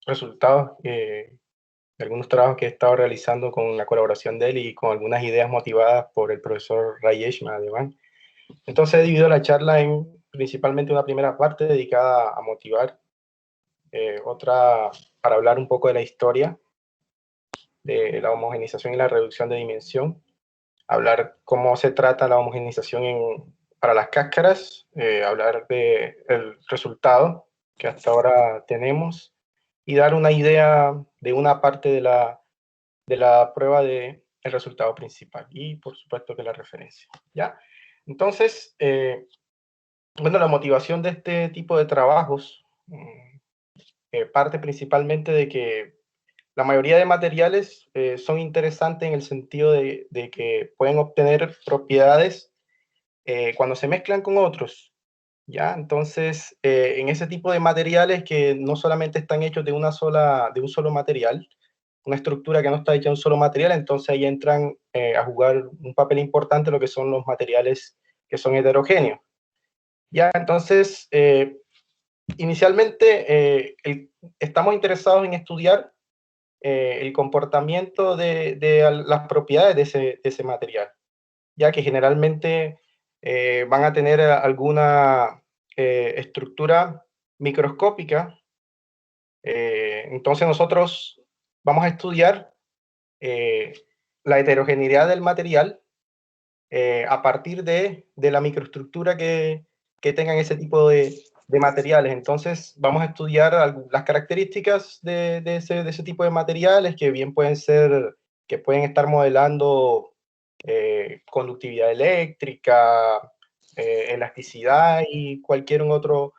resultados de algunos trabajos que he estado realizando con la colaboración de él y con algunas ideas motivadas por el profesor Rajesh Mahadevan. Entonces he dividido la charla en principalmente una primera parte dedicada a motivar, otra para hablar un poco de la historia de la homogenización y la reducción de dimensión, hablar cómo se trata la homogenización para las cáscaras, hablar del resultado que hasta ahora tenemos y dar una idea de una parte de la prueba del resultado principal y por supuesto que la referencia. ¿Ya? Entonces, bueno, la motivación de este tipo de trabajos parte principalmente de que la mayoría de materiales son interesantes en el sentido de que pueden obtener propiedades cuando se mezclan con otros. ¿Ya? Entonces, en ese tipo de materiales que no solamente están hechos de un solo material, una estructura que no está hecha de un solo material, entonces ahí entran a jugar un papel importante lo que son los materiales que son heterogéneos. ¿Ya? Entonces, inicialmente estamos interesados en estudiar el comportamiento de las propiedades de ese material, ya que generalmente van a tener alguna estructura microscópica. Entonces nosotros vamos a estudiar la heterogeneidad del material a partir de la microestructura que tengan ese tipo de materiales. Entonces vamos a estudiar las características de ese tipo de materiales que bien pueden ser, que pueden estar modelando conductividad eléctrica, elasticidad y cualquier otro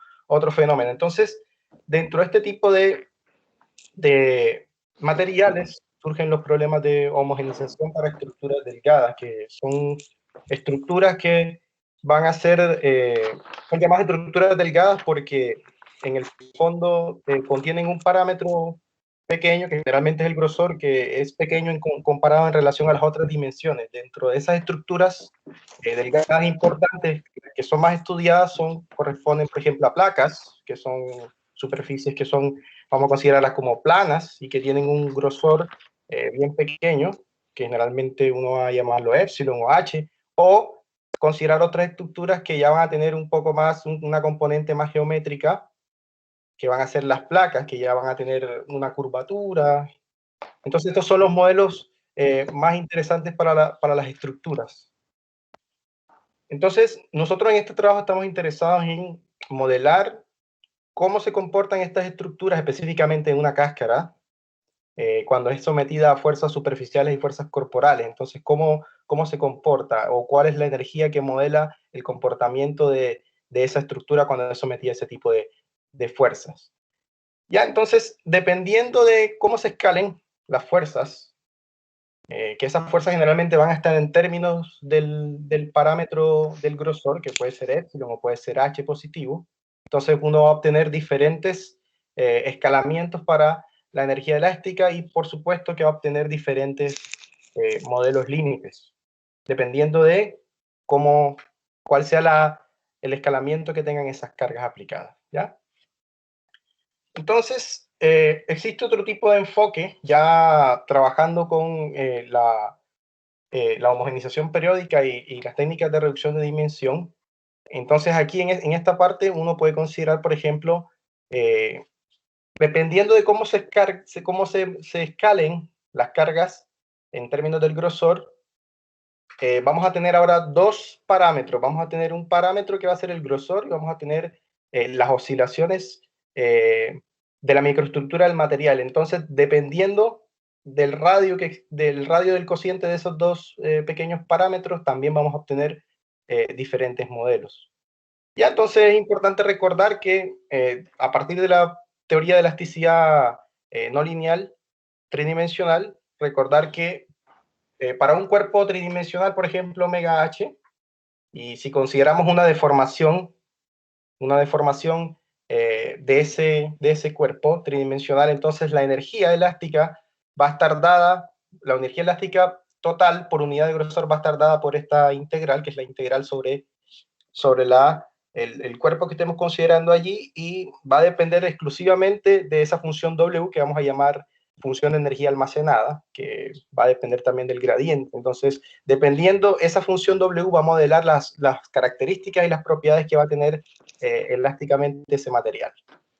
fenómeno. Entonces, dentro de este tipo de materiales surgen los problemas de homogenización para estructuras delgadas, que son estructuras que van a ser, son llamadas estructuras delgadas porque en el fondo contienen un parámetro pequeño, que generalmente es el grosor, que es pequeño comparado en relación a las otras dimensiones. Dentro de esas estructuras delgadas importantes que son más estudiadas corresponden, por ejemplo, a placas, que son superficies que son, vamos a considerarlas como planas y que tienen un grosor bien pequeño, que generalmente uno va a llamarlo epsilon o h, o considerar otras estructuras que ya van a tener un poco más, una componente más geométrica, que van a ser las placas, que ya van a tener una curvatura. Entonces estos son los modelos más interesantes para las estructuras. Entonces, nosotros en este trabajo estamos interesados en modelar cómo se comportan estas estructuras, específicamente en una cáscara, cuando es sometida a fuerzas superficiales y fuerzas corporales. Entonces, cómo se comporta o cuál es la energía que modela el comportamiento de esa estructura cuando es sometida a ese tipo de fuerzas. Ya, entonces, dependiendo de cómo se escalen las fuerzas, que esas fuerzas generalmente van a estar en términos del parámetro del grosor, que puede ser epsilon o puede ser h positivo. Entonces uno va a obtener diferentes escalamientos para la energía elástica y por supuesto que va a obtener diferentes modelos límites, dependiendo de cuál sea el escalamiento que tengan esas cargas aplicadas, ¿ya? Entonces, existe otro tipo de enfoque, ya trabajando con la homogenización periódica y las técnicas de reducción de dimensión. Entonces, aquí en esta parte uno puede considerar, por ejemplo, dependiendo de cómo se escalen las cargas en términos del grosor, vamos a tener ahora dos parámetros. Vamos a tener un parámetro que va a ser el grosor y vamos a tener las oscilaciones de la microestructura del material. Entonces, dependiendo del radio del cociente de esos dos pequeños parámetros, también vamos a obtener diferentes modelos. Ya, entonces es importante recordar que a partir de la teoría de elasticidad no lineal tridimensional, recordar que para un cuerpo tridimensional, por ejemplo, omega h, y si consideramos una deformación de ese cuerpo tridimensional, entonces la energía elástica va a estar dada, la energía elástica total por unidad de grosor va a estar dada por esta integral, que es la integral sobre la el cuerpo que estemos considerando allí, y va a depender exclusivamente de esa función W que vamos a llamar función de energía almacenada, que va a depender también del gradiente. Entonces, dependiendo esa función W, va a modelar las características y las propiedades que va a tener elásticamente ese material.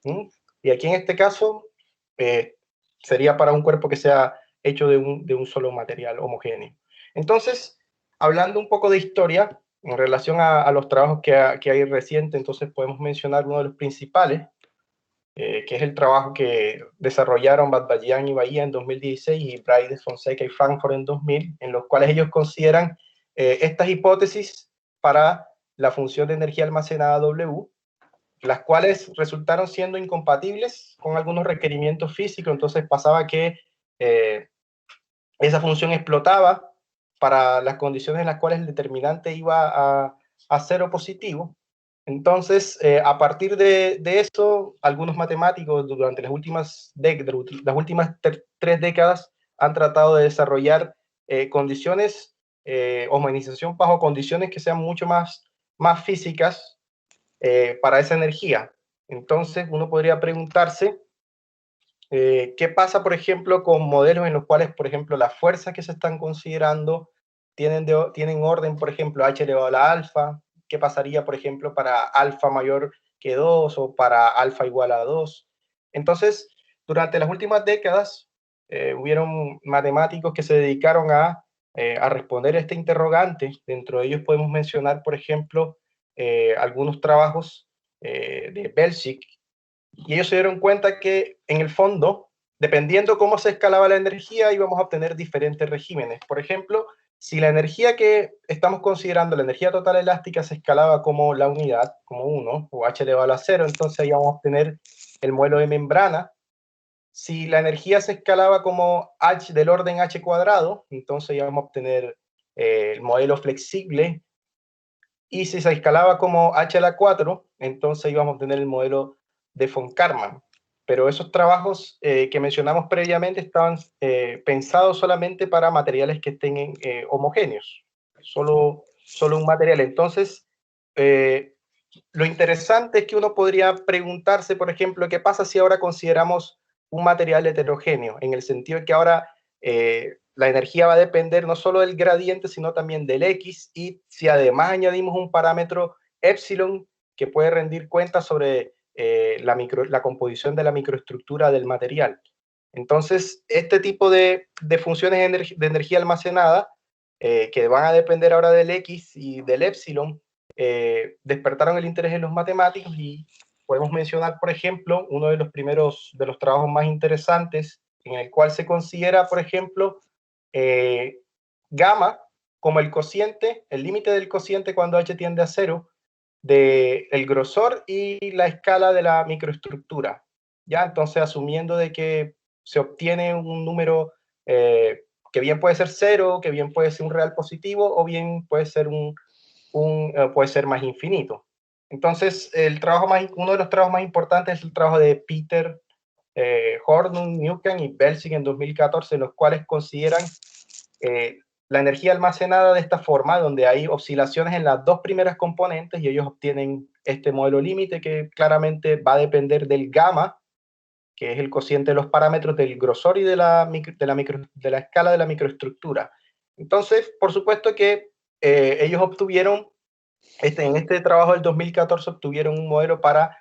¿Mm? Y aquí en este caso sería para un cuerpo que sea hecho de un solo material homogéneo. Entonces, hablando un poco de historia, en relación a los trabajos que hay recientes, entonces podemos mencionar uno de los principales, que es el trabajo que desarrollaron Badbayian y Bahía en 2016 y Braide, Fonseca y Frankfurt en 2000, en los cuales ellos consideran estas hipótesis para la función de energía almacenada W, las cuales resultaron siendo incompatibles con algunos requerimientos físicos. Entonces pasaba que esa función explotaba para las condiciones en las cuales el determinante iba a cero positivo. Entonces, a partir de eso, algunos matemáticos durante las últimas 3 décadas han tratado de desarrollar condiciones, homogenización bajo condiciones que sean mucho más físicas para esa energía. Entonces, uno podría preguntarse ¿qué pasa, por ejemplo, con modelos en los cuales, por ejemplo, las fuerzas que se están considerando tienen orden, por ejemplo, h elevado a la alfa? ¿Qué pasaría, por ejemplo, para alfa mayor que 2 o para alfa igual a 2? Entonces, durante las últimas décadas, hubieron matemáticos que se dedicaron a responder este interrogante. Dentro de ellos podemos mencionar, por ejemplo, algunos trabajos de Belsik, y ellos se dieron cuenta que en el fondo, dependiendo cómo se escalaba la energía, íbamos a obtener diferentes regímenes. Por ejemplo, si la energía que estamos considerando, la energía total elástica, se escalaba como la unidad, como 1, o h elevado a 0, entonces ahí vamos a obtener el modelo de membrana. Si la energía se escalaba como h del orden h cuadrado, entonces íbamos a obtener el modelo flexible. Y si se escalaba como h a la 4, entonces íbamos a obtener el modelo de von Karman. Pero esos trabajos que mencionamos previamente estaban pensados solamente para materiales que estén homogéneos, solo un material. Entonces, lo interesante es que uno podría preguntarse, por ejemplo, ¿qué pasa si ahora consideramos un material heterogéneo? En el sentido de que ahora la energía va a depender no solo del gradiente, sino también del X, y si además añadimos un parámetro epsilon que puede rendir cuenta sobre la composición de la microestructura del material. Entonces, este tipo de funciones de energía almacenada, que van a depender ahora del X y del epsilon, despertaron el interés en los matemáticos, y podemos mencionar, por ejemplo, uno de los primeros, de los trabajos más interesantes, en el cual se considera, por ejemplo, gamma como el cociente, el límite del cociente cuando h tiende a 0, del grosor y la escala de la microestructura. ¿Ya? Entonces, asumiendo de que se obtiene un número que bien puede ser 0, que bien puede ser un real positivo, o bien puede ser puede ser más infinito. Entonces, uno de los trabajos más importantes es el trabajo de Peter Hornung, Newcomb y Belsik en 2014, en los cuales consideran la energía almacenada de esta forma, donde hay oscilaciones en las dos primeras componentes, y ellos obtienen este modelo límite que claramente va a depender del gamma, que es el cociente de los parámetros del grosor y de la escala de la microestructura. Entonces, por supuesto que ellos obtuvieron, en este trabajo del 2014, obtuvieron un modelo para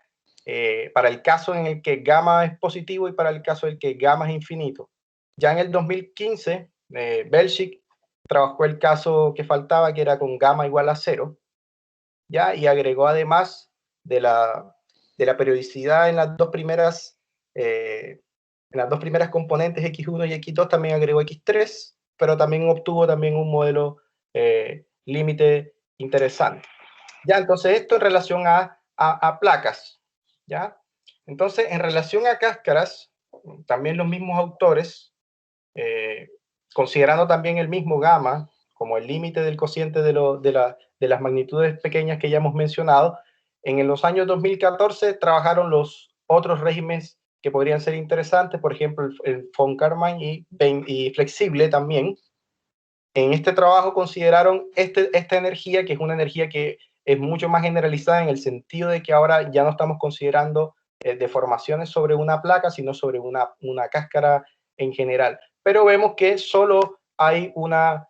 el caso en el que gamma es positivo y para el caso en el que gamma es infinito. Ya en el 2015, Belsik trabajó el caso que faltaba, que era con gamma igual a 0, ¿ya? Y agregó, además de la periodicidad en las dos primeras componentes X1 y X2, también agregó X3, pero también obtuvo también un modelo límite interesante. Ya, entonces esto en relación a placas, ¿ya? Entonces, en relación a cáscaras, también los mismos autores, considerando también el mismo gamma como el límite del cociente de las magnitudes pequeñas que ya hemos mencionado, en los años 2014 trabajaron los otros regímenes que podrían ser interesantes, por ejemplo, el von Karman y flexible también. En este trabajo consideraron esta energía, que es una energía que es mucho más generalizada en el sentido de que ahora ya no estamos considerando deformaciones sobre una placa, sino sobre una cáscara en general. Pero vemos que solo hay una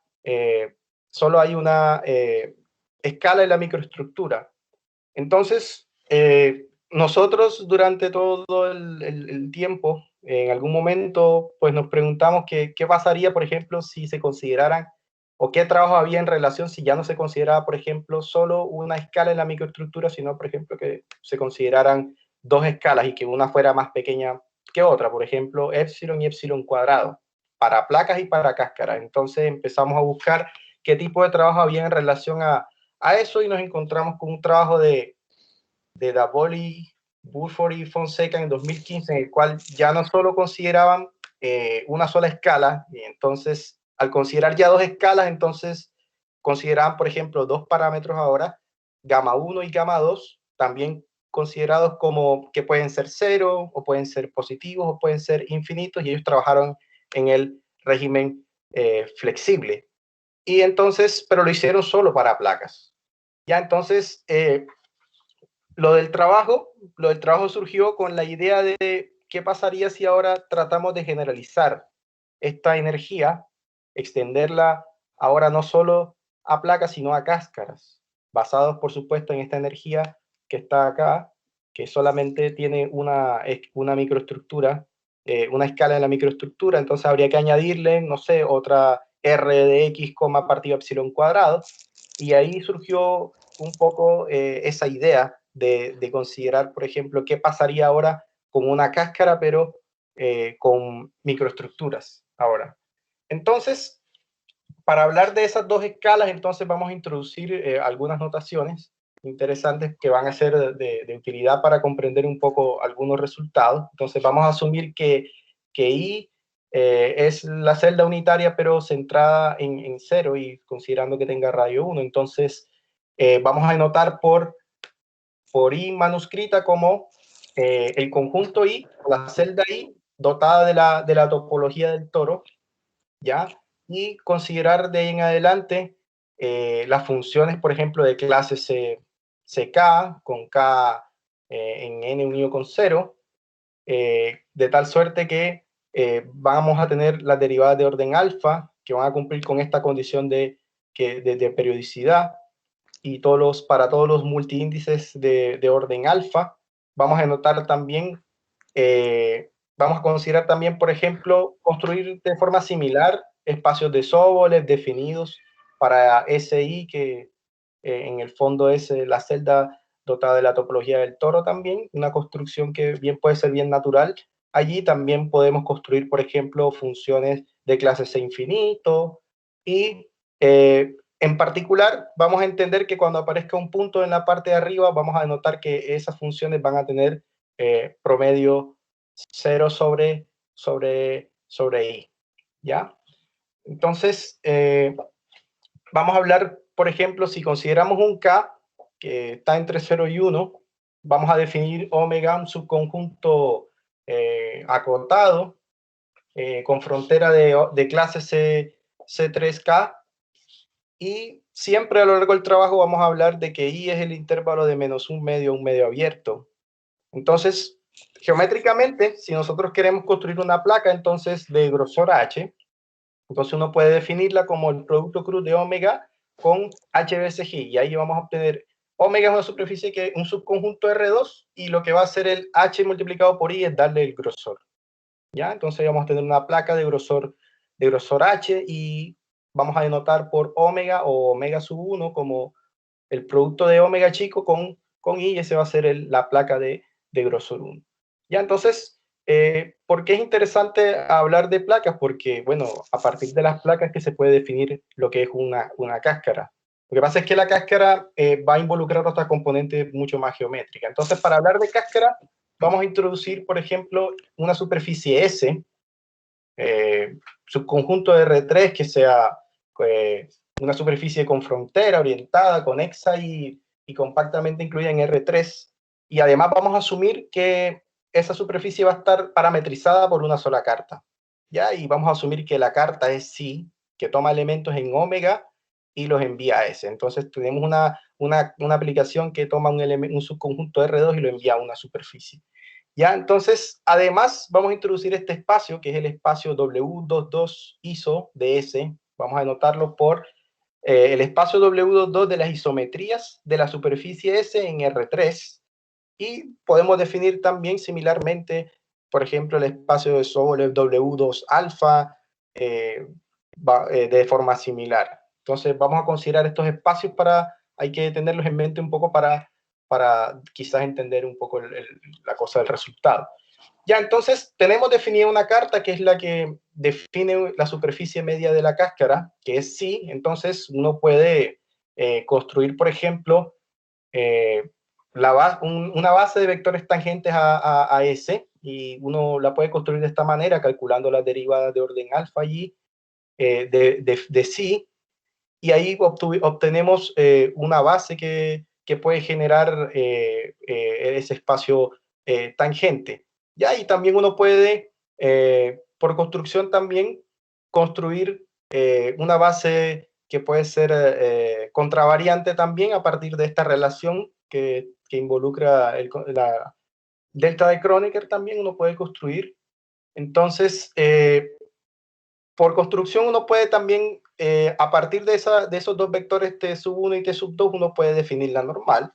escala en la microestructura. Entonces, nosotros durante todo el tiempo, en algún momento, pues nos preguntamos qué pasaría, por ejemplo, si se consideraran, o qué trabajo había en relación si ya no se consideraba, por ejemplo, solo una escala en la microestructura, sino, por ejemplo, que se consideraran dos escalas y que una fuera más pequeña que otra, por ejemplo, epsilon y epsilon cuadrado, para placas y para cáscaras. Entonces empezamos a buscar qué tipo de trabajo había en relación a eso y nos encontramos con un trabajo de Davoli, Burford y Fonseca en 2015, en el cual ya no solo consideraban una sola escala, y entonces al considerar ya dos escalas, entonces consideraban, por ejemplo, dos parámetros ahora, gamma 1 y gamma 2, también considerados como que pueden ser cero, o pueden ser positivos, o pueden ser infinitos, y ellos trabajaron en el régimen flexible. Y entonces, pero lo hicieron solo para placas. Ya entonces, lo del trabajo surgió con la idea de qué pasaría si ahora tratamos de generalizar esta energía, extenderla ahora no solo a placas, sino a cáscaras, basados, por supuesto, en esta energía que está acá, que solamente tiene una microestructura, una escala en la microestructura, entonces habría que añadirle, no sé, otra R de X, partido epsilon cuadrado, y ahí surgió un poco esa idea de considerar, por ejemplo, qué pasaría ahora con una cáscara, pero con microestructuras ahora. Entonces, para hablar de esas dos escalas, entonces vamos a introducir algunas notaciones interesantes que van a ser de utilidad para comprender un poco algunos resultados. Entonces vamos a asumir que I es la celda unitaria, pero centrada en 0 y considerando que tenga radio 1. Entonces vamos a anotar por I manuscrita como el conjunto I, la celda I, dotada de la topología del toro, ¿ya? Y considerar de ahí en adelante las funciones, por ejemplo, de clase CK, con K en N unido con 0, de tal suerte que vamos a tener las derivadas de orden alfa, que van a cumplir con esta condición de periodicidad, y para todos los multiíndices de orden alfa. Vamos a notar también, vamos a considerar también, por ejemplo, construir de forma similar espacios de Sobolev definidos para SI, que en el fondo es la celda dotada de la topología del toro también, una construcción que bien puede ser bien natural. Allí también podemos construir, por ejemplo, funciones de clase C infinito, y en particular, vamos a entender que cuando aparezca un punto en la parte de arriba, vamos a notar que esas funciones van a tener promedio 0 sobre I, ¿ya? Entonces, vamos a hablar, por ejemplo, si consideramos un K que está entre 0 y 1, vamos a definir omega, un subconjunto acotado, con frontera de clase C3K, y siempre a lo largo del trabajo vamos a hablar de que I es el intervalo de menos un medio a un medio abierto. Entonces, geométricamente, si nosotros queremos construir una placa entonces de grosor H, entonces uno puede definirla como el producto cruz de omega con H veces G, y ahí vamos a obtener omega es una superficie que un subconjunto R2, y lo que va a hacer el H multiplicado por I es darle el grosor, ¿ya? Entonces vamos a tener una placa de grosor H, y vamos a denotar por omega o omega sub 1 como el producto de omega chico con I, y ese va a ser la placa de grosor 1. Ya, entonces, ¿por qué es interesante hablar de placas? Porque, bueno, a partir de las placas que se puede definir lo que es una cáscara. Lo que pasa es que la cáscara va a involucrar otra componente mucho más geométrica. Entonces, para hablar de cáscara, vamos a introducir, por ejemplo, una superficie S, subconjunto de R3 que sea una superficie con frontera, orientada, conexa y compactamente incluida en R3. Y además vamos a asumir que esa superficie va a estar parametrizada por una sola carta, ¿ya? Y vamos a asumir que la carta es sí, que toma elementos en omega y los envía a S. Entonces tenemos una aplicación que toma un subconjunto R2 y lo envía a una superficie. Ya, entonces, además, vamos a introducir este espacio, que es el espacio W22 ISO de S. Vamos a anotarlo por el espacio W22 de las isometrías de la superficie S en R3. Y podemos definir también similarmente, por ejemplo, el espacio de Sobolev W2 alfa de forma similar. Entonces, vamos a considerar estos espacios hay que tenerlos en mente un poco para quizás entender un poco la cosa del resultado. Ya, entonces tenemos definida una carta que es la que define la superficie media de la cáscara, que es psi. Entonces uno puede construir, por ejemplo, una base de vectores tangentes a S, y uno la puede construir de esta manera, calculando las derivadas de orden alfa y de psi, y ahí obtenemos una base que puede generar ese espacio tangente. ¿Ya? Y también uno puede, por construcción también, construir una base que puede ser contravariante también a partir de esta relación que involucra la delta de Kronecker. También uno puede construir. Entonces, por construcción uno puede también, a partir de esos dos vectores T sub 1 y T sub 2, uno puede definir la normal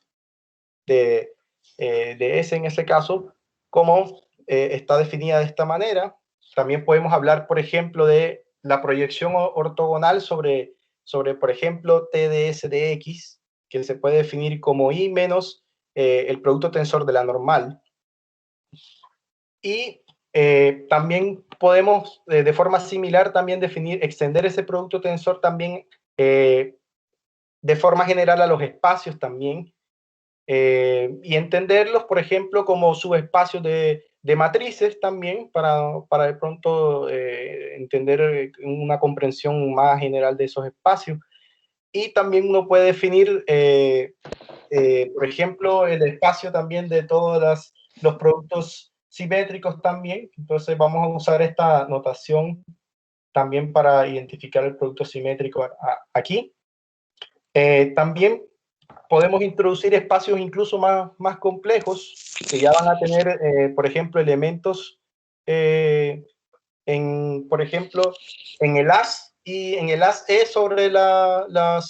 de S en ese caso, como está definida de esta manera. También podemos hablar, por ejemplo, de la proyección ortogonal sobre por ejemplo, T de S de X, que se puede definir como I menos el producto tensor de la normal. Y también podemos, de forma similar, también extender ese producto tensor también de forma general a los espacios también, y entenderlos, por ejemplo, como subespacios de matrices también, para de pronto entender una comprensión más general de esos espacios. Y también uno puede definir, por ejemplo, el espacio también de todos los productos simétricos también. Entonces vamos a usar esta notación también para identificar el producto simétrico aquí. También podemos introducir espacios incluso más complejos, que ya van a tener, por ejemplo, elementos, por ejemplo, en el as y en el as E sobre la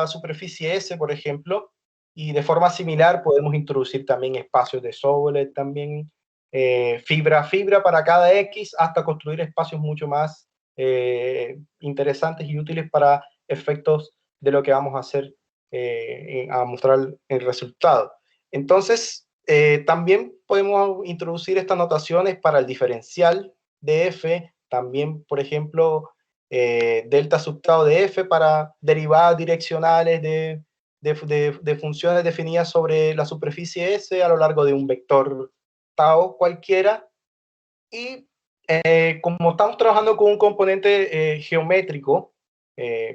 superficie S, por ejemplo, y de forma similar podemos introducir también espacios de Sobolev, también fibra a fibra para cada X, hasta construir espacios mucho más interesantes y útiles para efectos de lo que vamos a hacer, a mostrar el resultado. Entonces, también podemos introducir estas notaciones para el diferencial de F, también, por ejemplo, delta subtau de F para derivadas direccionales de funciones definidas sobre la superficie S a lo largo de un vector tau cualquiera. Y como estamos trabajando con un componente geométrico,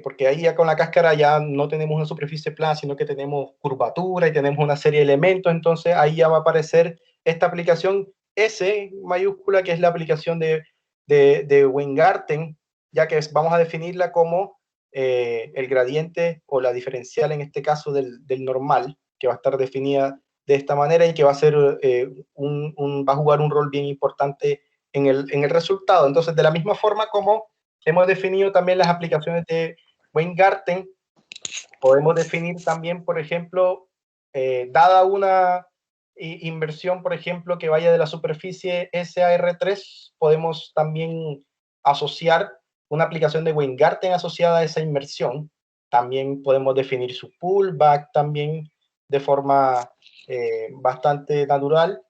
porque ahí ya con la cáscara ya no tenemos una superficie plana, sino que tenemos curvatura y tenemos una serie de elementos, entonces ahí ya va a aparecer esta aplicación S mayúscula, que es la aplicación de Weingarten, ya que vamos a definirla como el gradiente o la diferencial, en este caso, del normal, que va a estar definida de esta manera y que va a ser va a jugar un rol bien importante en el resultado. Entonces, de la misma forma como hemos definido también las aplicaciones de Weingarten, podemos definir también, por ejemplo, dada una inversión, por ejemplo, que vaya de la superficie S a R3, podemos también asociar una aplicación de Weingarten asociada a esa inversión. También podemos definir su pullback también de forma bastante natural.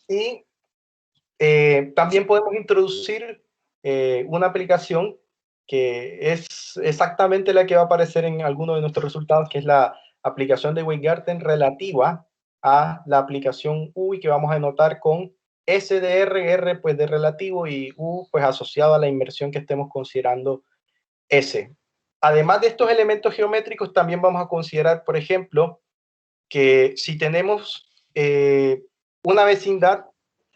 Y también podemos introducir una aplicación que es exactamente la que va a aparecer en alguno de nuestros resultados, que es la aplicación de Weingarten relativa a la aplicación U, y que vamos a anotar con S de R, R pues de relativo, y U pues asociado a la inversión que estemos considerando S. Además de estos elementos geométricos, también vamos a considerar, por ejemplo, que si tenemos una vecindad,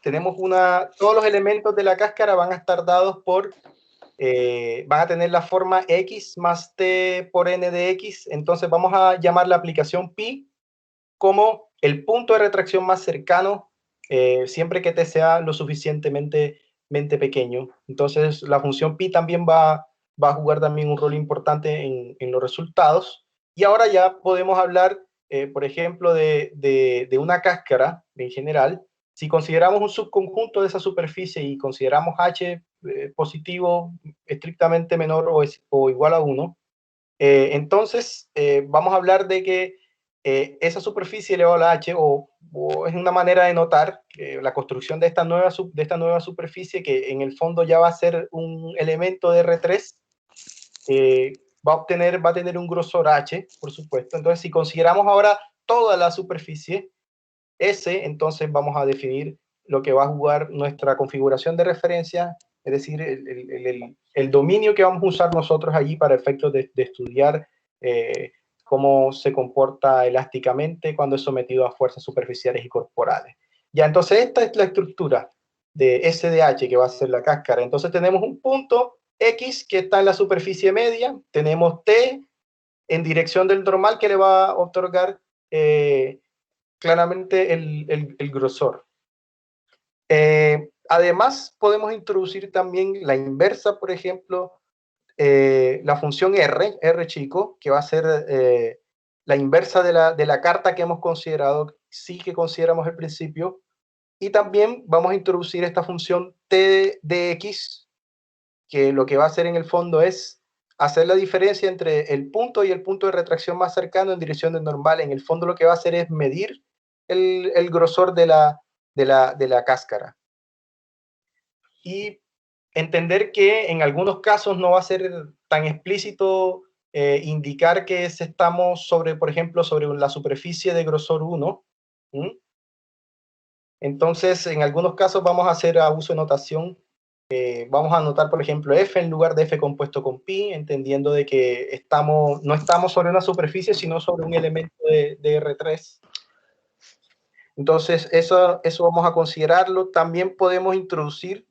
todos los elementos de la cáscara van a estar dados por van a tener la forma x más t por n de x. Entonces vamos a llamar la aplicación pi como el punto de retracción más cercano, siempre que t sea lo suficientemente pequeño. Entonces la función pi también va a jugar también un rol importante en los resultados. Y ahora ya podemos hablar, por ejemplo, de una cáscara en general. Si consideramos un subconjunto de esa superficie y consideramos h positivo estrictamente menor o igual a 1, entonces vamos a hablar de que esa superficie elevado a la h, o es una manera de notar la construcción de esta nueva superficie, que en el fondo ya va a ser un elemento de R3, va a tener un grosor h, por supuesto. Entonces, si consideramos ahora toda la superficie S, entonces vamos a definir lo que va a jugar nuestra configuración de referencia, es decir, el dominio que vamos a usar nosotros allí para efectos de estudiar cómo se comporta elásticamente cuando es sometido a fuerzas superficiales y corporales. Ya, entonces esta es la estructura de SDH, que va a ser la cáscara. Entonces tenemos un punto X que está en la superficie media, tenemos T en dirección del normal, que le va a otorgar claramente el grosor. Además, podemos introducir también la inversa, por ejemplo, la función R chico, que va a ser la inversa de la carta que hemos considerado, sí que consideramos al principio. Y también vamos a introducir esta función T de X, que lo que va a hacer en el fondo es hacer la diferencia entre el punto y el punto de retracción más cercano en dirección del normal. En el fondo lo que va a hacer es medir el grosor de la cáscara. Y entender que en algunos casos no va a ser tan explícito indicar que estamos sobre, por ejemplo, sobre la superficie de grosor 1. Entonces, en algunos casos vamos a hacer a uso de notación. Vamos a anotar, por ejemplo, f en lugar de f compuesto con pi, entendiendo de que no estamos sobre una superficie, sino sobre un elemento de R3. Entonces, eso vamos a considerarlo. También podemos introducir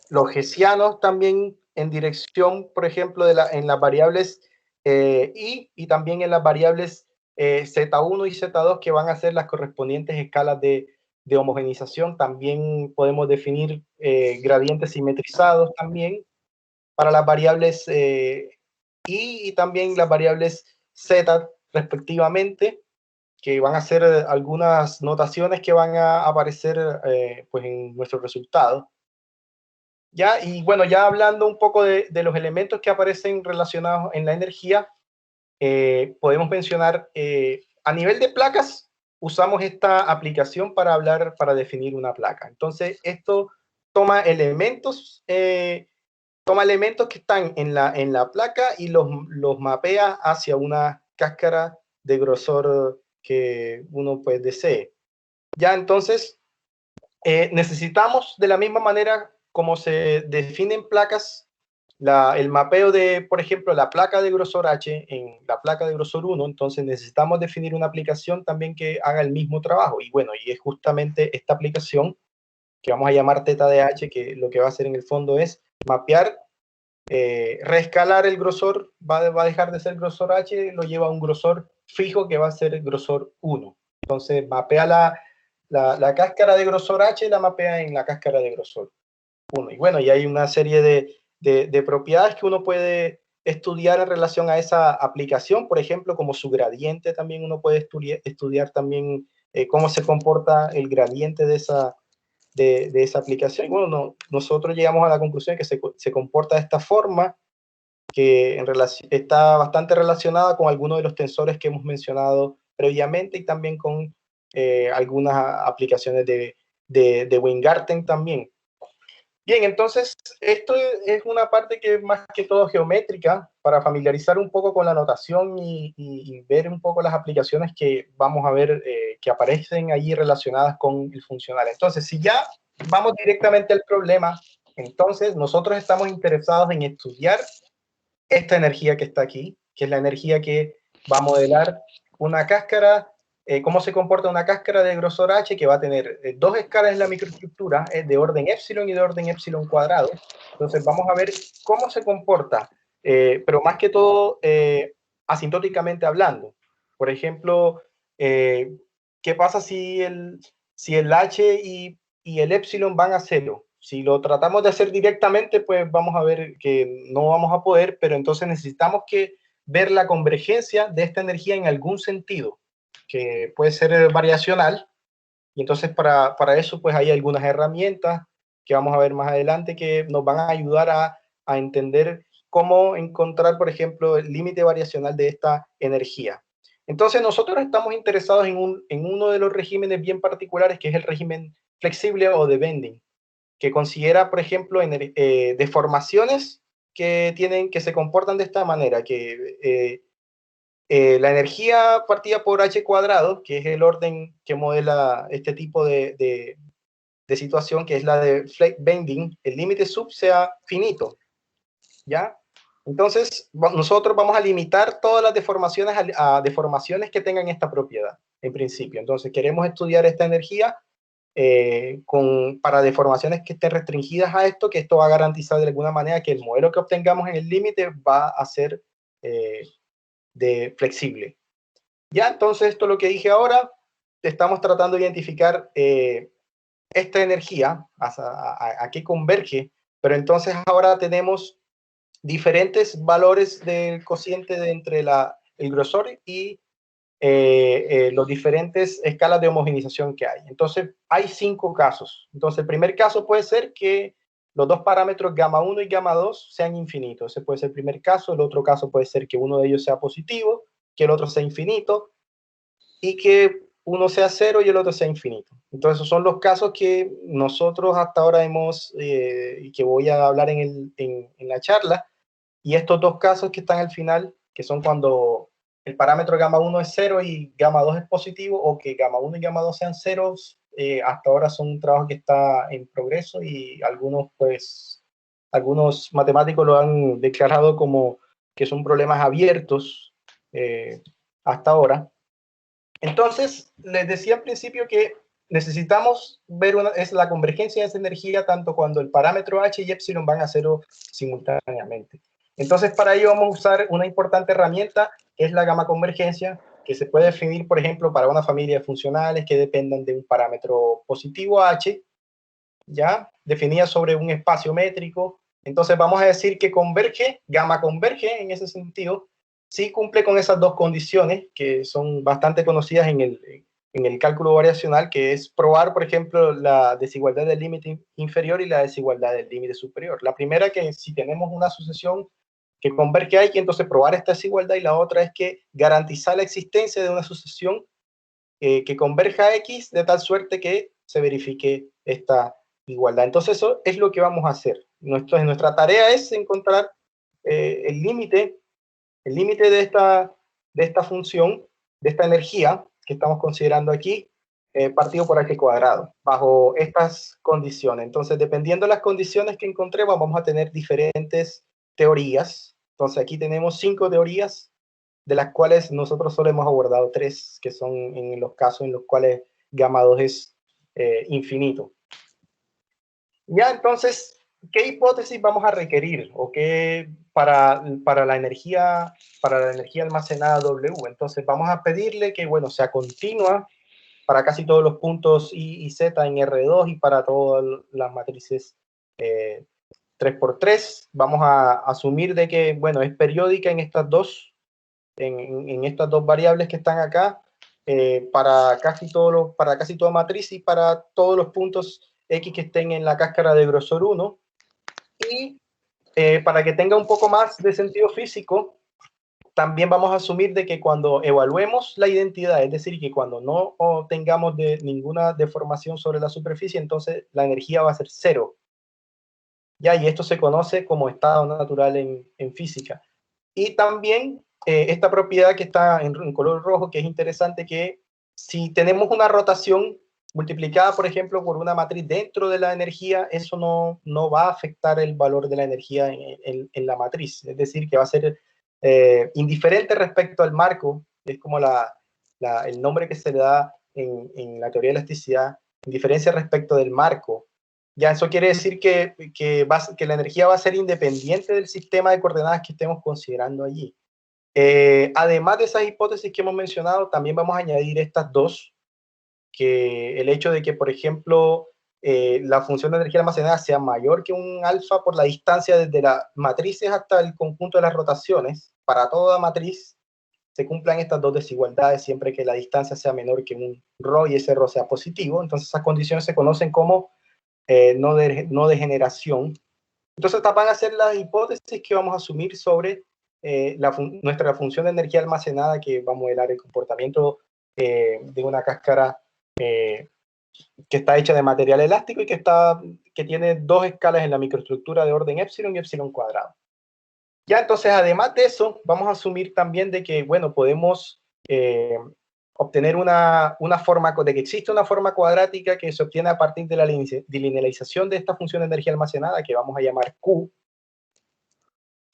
los hessianos también en dirección, por ejemplo, en las variables y también en las variables Z1 y Z2, que van a ser las correspondientes escalas de homogenización. También podemos definir gradientes simetrizados también para las variables y también las variables Z respectivamente, que van a ser algunas notaciones que van a aparecer pues en nuestro resultado. ¿Ya? Y bueno, ya hablando un poco de los elementos que aparecen relacionados en la energía, podemos mencionar, a nivel de placas, usamos esta aplicación para definir una placa. Entonces, esto toma elementos que están en la placa y los mapea hacia una cáscara de grosor que uno pues desee. Ya, entonces, necesitamos de la misma manera como se definen placas, el mapeo de, por ejemplo, la placa de grosor H en la placa de grosor 1, entonces necesitamos definir una aplicación también que haga el mismo trabajo. Y bueno, y es justamente esta aplicación que vamos a llamar θ de H, que lo que va a hacer en el fondo es mapear, reescalar el grosor, va a dejar de ser grosor H, lo lleva a un grosor fijo que va a ser grosor 1. Entonces mapea la cáscara de grosor H, la mapea en la cáscara de grosor 1. Y bueno, y hay una serie de propiedades que uno puede estudiar en relación a esa aplicación, por ejemplo, como su gradiente. También uno puede estudiar también cómo se comporta el gradiente de esa aplicación. Y bueno, nosotros llegamos a la conclusión de que se comporta de esta forma, que está bastante relacionada con algunos de los tensores que hemos mencionado previamente, y también con algunas aplicaciones de Weingarten también. Bien, entonces esto es una parte que es más que todo geométrica, para familiarizar un poco con la notación y ver un poco las aplicaciones que vamos a ver que aparecen allí relacionadas con el funcional. Entonces, si ya vamos directamente al problema, entonces nosotros estamos interesados en estudiar esta energía que está aquí, que es la energía que va a modelar una cáscara cómo se comporta una cáscara de grosor H que va a tener dos escalas en la microestructura, de orden epsilon y de orden epsilon cuadrado. Entonces vamos a ver cómo se comporta, pero más que todo asintóticamente hablando. Por ejemplo, ¿qué pasa si el H y el epsilon van a cero? Si lo tratamos de hacer directamente, pues vamos a ver que no vamos a poder, pero entonces necesitamos ver la convergencia de esta energía en algún sentido, que puede ser variacional, y entonces para eso pues hay algunas herramientas que vamos a ver más adelante que nos van a ayudar a entender cómo encontrar, por ejemplo, el límite variacional de esta energía. Entonces nosotros estamos interesados en uno de los regímenes bien particulares, que es el régimen flexible o de bending, que considera, por ejemplo, deformaciones que se comportan de esta manera, que la energía partida por h cuadrado, que es el orden que modela este tipo de situación, que es la de bending, el límite sub sea finito, ¿ya? Entonces, nosotros vamos a limitar todas las deformaciones a deformaciones que tengan esta propiedad, en principio. Entonces, queremos estudiar esta energía para deformaciones que estén restringidas a esto, que esto va a garantizar de alguna manera que el modelo que obtengamos en el límite va a ser de flexible. Ya, entonces esto es lo que dije ahora, estamos tratando de identificar esta energía, a qué converge, pero entonces ahora tenemos diferentes valores del cociente entre el grosor y los diferentes escalas de homogeneización que hay. Entonces, hay 5 casos. Entonces, el primer caso puede ser que los dos parámetros gamma 1 y gamma 2 sean infinitos. Ese puede ser el primer caso. El otro caso puede ser que uno de ellos sea positivo, que el otro sea infinito y que uno sea cero y el otro sea infinito. Entonces, esos son los casos que nosotros hasta ahora hemos, y que voy a hablar en la charla. Y estos dos casos que están al final, que son cuando el parámetro gamma 1 es 0 y gamma 2 es positivo, o que gamma 1 y gamma 2 sean ceros, hasta ahora son un trabajo que está en progreso y algunos matemáticos lo han declarado como que son problemas abiertos hasta ahora. Entonces, les decía al principio que necesitamos ver es la convergencia de esa energía tanto cuando el parámetro h y epsilon van a cero simultáneamente. Entonces, para ello vamos a usar una importante herramienta, que es la gamma convergencia, que se puede definir, por ejemplo, para una familia de funcionales que dependan de un parámetro positivo h, ya definida sobre un espacio métrico. Entonces, vamos a decir que converge, gamma converge en ese sentido, sí cumple con esas dos condiciones que son bastante conocidas en el cálculo variacional, que es probar, por ejemplo, la desigualdad del límite inferior y la desigualdad del límite superior. La primera, que si tenemos una sucesión que converge a X, entonces probar esta desigualdad, y la otra es que garantizar la existencia de una sucesión que converja a X de tal suerte que se verifique esta igualdad. Entonces eso es lo que vamos a hacer. Nuestra tarea es encontrar el límite de esta función, de esta energía que estamos considerando aquí, partido por h cuadrado, bajo estas condiciones. Entonces, dependiendo de las condiciones que encontremos, vamos a tener diferentes teorías. Entonces, aquí tenemos 5 teorías, de las cuales nosotros solo hemos abordado 3, que son en los casos en los cuales gamma 2 es infinito. Ya, entonces, ¿qué hipótesis vamos a requerir o qué para la energía almacenada W? Entonces, vamos a pedirle que, bueno, sea continua para casi todos los puntos I y Z en R2 y para todas las matrices 3×3. Vamos a asumir de que, bueno, es periódica en estas dos variables que están acá, para casi toda matriz y para todos los puntos X que estén en la cáscara de grosor 1. Y para que tenga un poco más de sentido físico, también vamos a asumir de que cuando evaluemos la identidad, es decir, que cuando no tengamos ninguna deformación sobre la superficie, entonces la energía va a ser cero. ¿Ya? Y esto se conoce como estado natural en física. Y también esta propiedad que está en color rojo, que es interesante, que si tenemos una rotación multiplicada, por ejemplo, por una matriz dentro de la energía, eso no va a afectar el valor de la energía en la matriz. Es decir, que va a ser indiferente respecto al marco. Es como el nombre que se le da en la teoría de elasticidad, indiferencia respecto del marco. Ya, eso quiere decir que la energía va a ser independiente del sistema de coordenadas que estemos considerando allí. Además de esas hipótesis que hemos mencionado, también vamos a añadir estas dos, que el hecho de que, por ejemplo, la función de energía almacenada sea mayor que un alfa por la distancia desde las matrices hasta el conjunto de las rotaciones. Para toda matriz se cumplan estas dos desigualdades siempre que la distancia sea menor que un ρ y ese ρ sea positivo. Entonces esas condiciones se conocen como no degeneración. Entonces estas van a ser las hipótesis que vamos a asumir sobre nuestra función de energía almacenada, que va a modelar el comportamiento de una cáscara que está hecha de material elástico y que tiene dos escalas en la microestructura de orden epsilon y epsilon cuadrado. Ya, entonces, además de eso, vamos a asumir también de que, bueno, podemos obtener una forma, de que existe una forma cuadrática que se obtiene a partir de la linealización de esta función de energía almacenada, que vamos a llamar Q,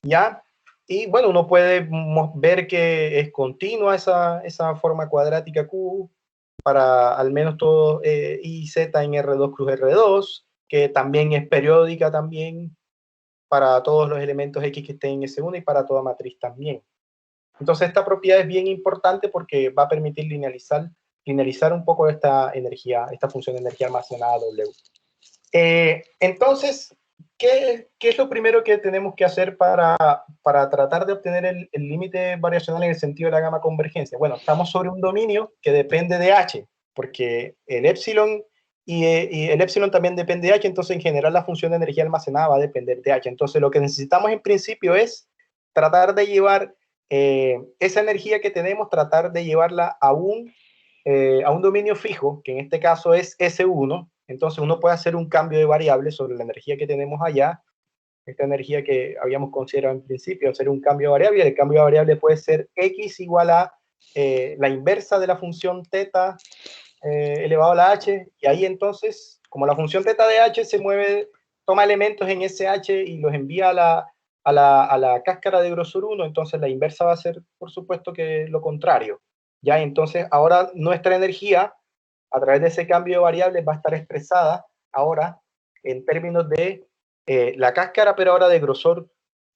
¿ya? Y, bueno, uno puede ver que es continua esa forma cuadrática Q, para al menos todo I, Z en R2 cruz R2, que también es periódica también para todos los elementos X que estén en S1 y para toda matriz también. Entonces esta propiedad es bien importante porque va a permitir linealizar un poco esta función de energía almacenada W. Entonces, ¿qué es lo primero que tenemos que hacer para tratar de obtener el límite variacional en el sentido de la gama convergencia? Bueno, estamos sobre un dominio que depende de H, porque el epsilon y el epsilon también depende de H, entonces en general la función de energía almacenada va a depender de H. Entonces lo que necesitamos en principio es tratar de llevar esa energía que tenemos, tratar de llevarla a un dominio fijo, que en este caso es S1. Entonces uno puede hacer un cambio de variable sobre la energía que tenemos allá, esta energía que habíamos considerado en principio, hacer un cambio de variable. El cambio de variable puede ser x igual a la inversa de la función teta elevado a la h, y ahí entonces, como la función teta de h se mueve, toma elementos en SH y los envía a la cáscara de grosor 1, entonces la inversa va a ser, por supuesto, que lo contrario. Ya, entonces ahora nuestra energía, a través de ese cambio de variables, va a estar expresada ahora en términos de la cáscara, pero ahora de grosor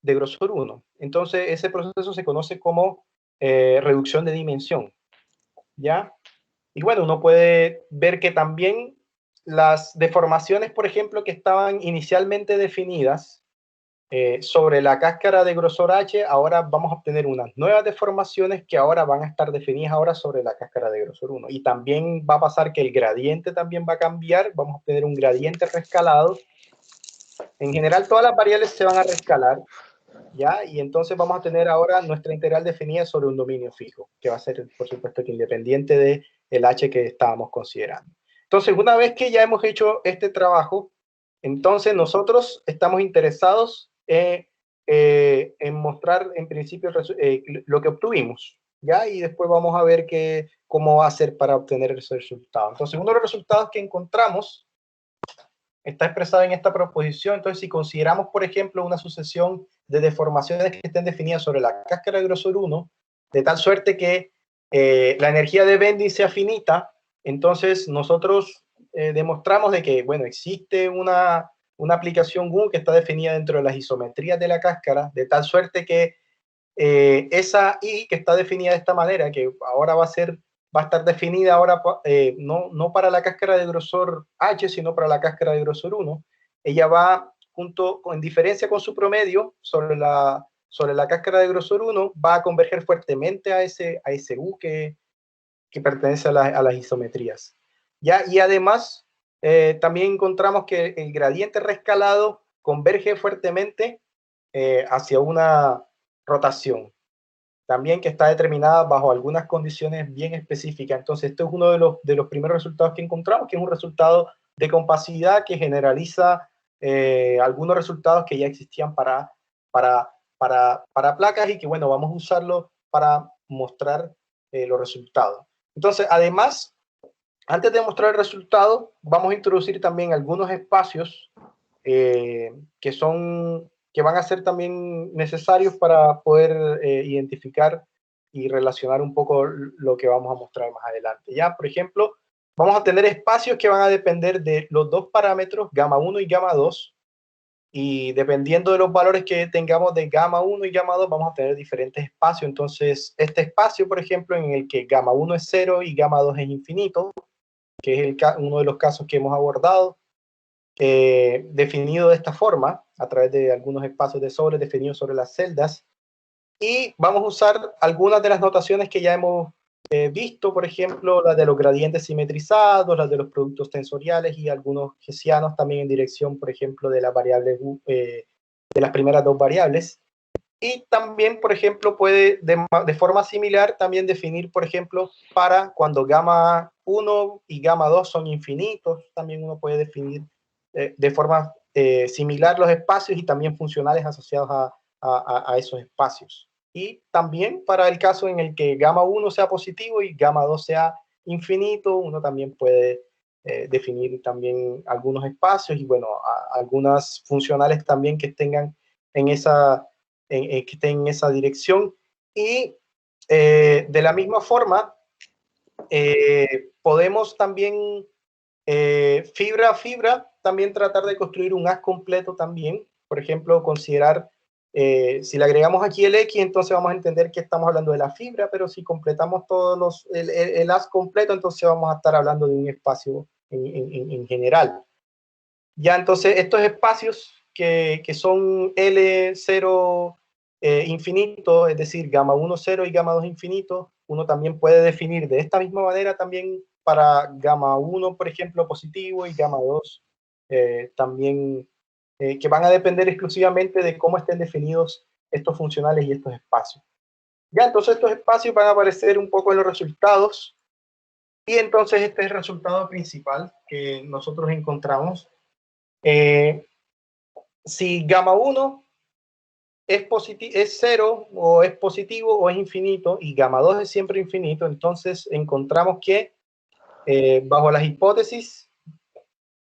1. Entonces ese proceso se conoce como reducción de dimensión. ¿Ya? Y bueno, uno puede ver que también las deformaciones, por ejemplo, que estaban inicialmente definidas sobre la cáscara de grosor H, ahora vamos a obtener unas nuevas deformaciones que ahora van a estar definidas ahora sobre la cáscara de grosor 1. Y también va a pasar que el gradiente también va a cambiar, vamos a obtener un gradiente rescalado. En general todas las variables se van a rescalar, ¿ya? Y entonces vamos a tener ahora nuestra integral definida sobre un dominio fijo, que va a ser, por supuesto, que independiente del H que estábamos considerando. Entonces, una vez que ya hemos hecho este trabajo, entonces nosotros estamos interesados en mostrar, en principio, lo que obtuvimos, ¿ya? Y después vamos a ver cómo hacer para obtener ese resultado. Entonces, uno de los resultados que encontramos está expresado en esta proposición. Entonces, si consideramos, por ejemplo, una sucesión de deformaciones que estén definidas sobre la cáscara de grosor 1, de tal suerte que la energía de bending sea finita, entonces nosotros demostramos de que, bueno, existe una aplicación GUN que está definida dentro de las isometrías de la cáscara, de tal suerte que esa I que está definida de esta manera, que ahora va a estar definida ahora no para la cáscara de grosor H, sino para la cáscara de grosor 1. Ella va en diferencia con su promedio sobre la cáscara de grosor 1, va a converger fuertemente a ese U que pertenece a las isometrías. ¿Ya? Y además, también encontramos que el gradiente rescalado converge fuertemente hacia una rotación, también que está determinada bajo algunas condiciones bien específicas. Entonces, esto es uno de los primeros resultados que encontramos, que es un resultado de compacidad que generaliza algunos resultados que ya existían para placas y que, bueno, vamos a usarlo para mostrar los resultados. Entonces, además, antes de mostrar el resultado, vamos a introducir también algunos espacios que van a ser también necesarios para poder identificar y relacionar un poco lo que vamos a mostrar más adelante. Ya, por ejemplo, vamos a tener espacios que van a depender de los dos parámetros, gamma 1 y gamma 2, y dependiendo de los valores que tengamos de gamma 1 y gamma 2, vamos a tener diferentes espacios. Entonces, este espacio, por ejemplo, en el que gamma 1 es 0 y gamma 2 es infinito, que es uno de los casos que hemos abordado, definido de esta forma, a través de algunos espacios de sobre definidos sobre las celdas, y vamos a usar algunas de las notaciones que ya hemos visto, por ejemplo, las de los gradientes simetrizados, las de los productos tensoriales y algunos hessianos también en dirección, por ejemplo, de las variables, de las primeras dos variables. Y también, por ejemplo, puede de forma similar también definir, por ejemplo, para cuando gamma 1 y gamma 2 son infinitos, también uno puede definir de forma similar los espacios y también funcionales asociados a esos espacios. Y también para el caso en el que gamma 1 sea positivo y gamma 2 sea infinito, uno también puede definir también algunos espacios y bueno, algunas funcionales también que tengan en esa, que estén en esa dirección. Y de la misma forma, podemos también fibra a fibra, también tratar de construir un haz completo también. Por ejemplo, considerar, si le agregamos aquí el X, entonces vamos a entender que estamos hablando de la fibra, pero si completamos todos el haz completo, entonces vamos a estar hablando de un espacio en general. Ya, entonces, estos espacios que son L0 infinito, es decir, gamma 1 0 y gamma 2 infinito, uno también puede definir de esta misma manera también para gamma 1, por ejemplo, positivo, y gamma 2 también, que van a depender exclusivamente de cómo estén definidos estos funcionales y estos espacios. Ya, entonces estos espacios van a aparecer un poco en los resultados, y entonces este es el resultado principal que nosotros encontramos. Si gamma 1 es 0 o es positivo o es infinito y gamma 2 es siempre infinito, entonces encontramos que bajo las hipótesis,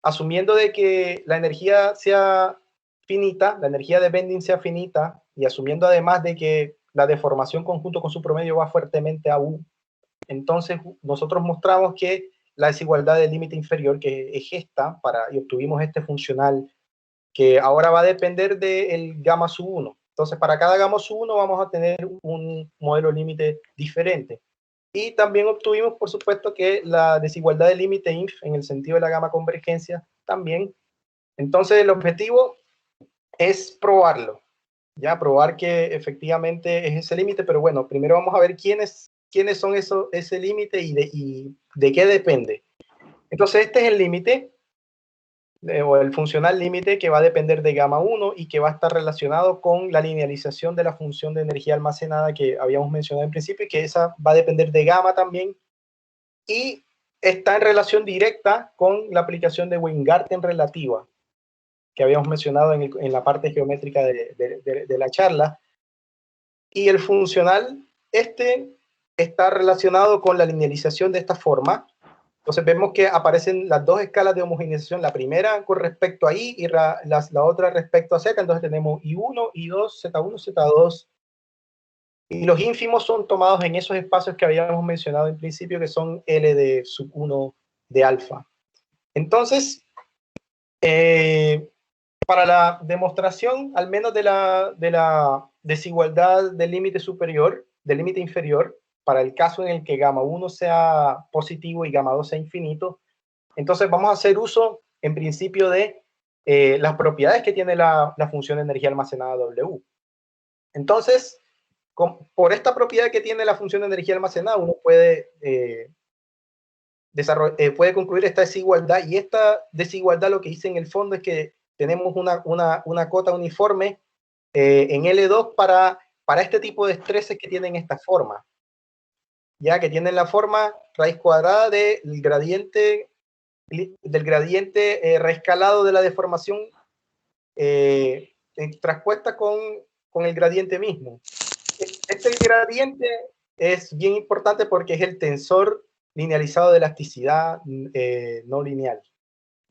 asumiendo de que la energía sea finita, la energía de bending sea finita, y asumiendo además de que la deformación conjunto con su promedio va fuertemente a U, entonces nosotros mostramos que la desigualdad del límite inferior, que es esta, y obtuvimos este funcional que ahora va a depender del gamma sub 1. Entonces, para cada gamma sub 1 vamos a tener un modelo límite diferente. Y también obtuvimos, por supuesto, que la desigualdad del límite inf en el sentido de la gamma convergencia también. Entonces, el objetivo es probarlo, ya probar que efectivamente es ese límite, pero bueno, primero vamos a ver quiénes son ese límite y de qué depende. Entonces, este es el límite o el funcional límite que va a depender de gamma 1 y que va a estar relacionado con la linealización de la función de energía almacenada que habíamos mencionado en principio, y que esa va a depender de gamma también, y está en relación directa con la aplicación de Weingarten relativa que habíamos mencionado en la parte geométrica de la charla. Y el funcional está relacionado con la linealización de esta forma. Entonces vemos que aparecen las dos escalas de homogeneización, la primera con respecto a I y la otra respecto a Z. Entonces tenemos I1, I2, Z1, Z2. Y los ínfimos son tomados en esos espacios que habíamos mencionado en principio, que son L de sub 1 de alfa. Entonces, para la demostración, al menos de la desigualdad del límite superior, del límite inferior, para el caso en el que gamma 1 sea positivo y gamma 2 sea infinito, entonces vamos a hacer uso, en principio, de las propiedades que tiene la función de energía almacenada W. Entonces, por esta propiedad que tiene la función de energía almacenada, uno puede, puede concluir esta desigualdad, y esta desigualdad lo que dice en el fondo es que tenemos una cota uniforme en L2 para este tipo de estreses que tienen esta forma, ya que tienen la forma raíz cuadrada del gradiente reescalado de la deformación traspuesta con el gradiente mismo. Este gradiente es bien importante porque es el tensor linealizado de elasticidad no lineal,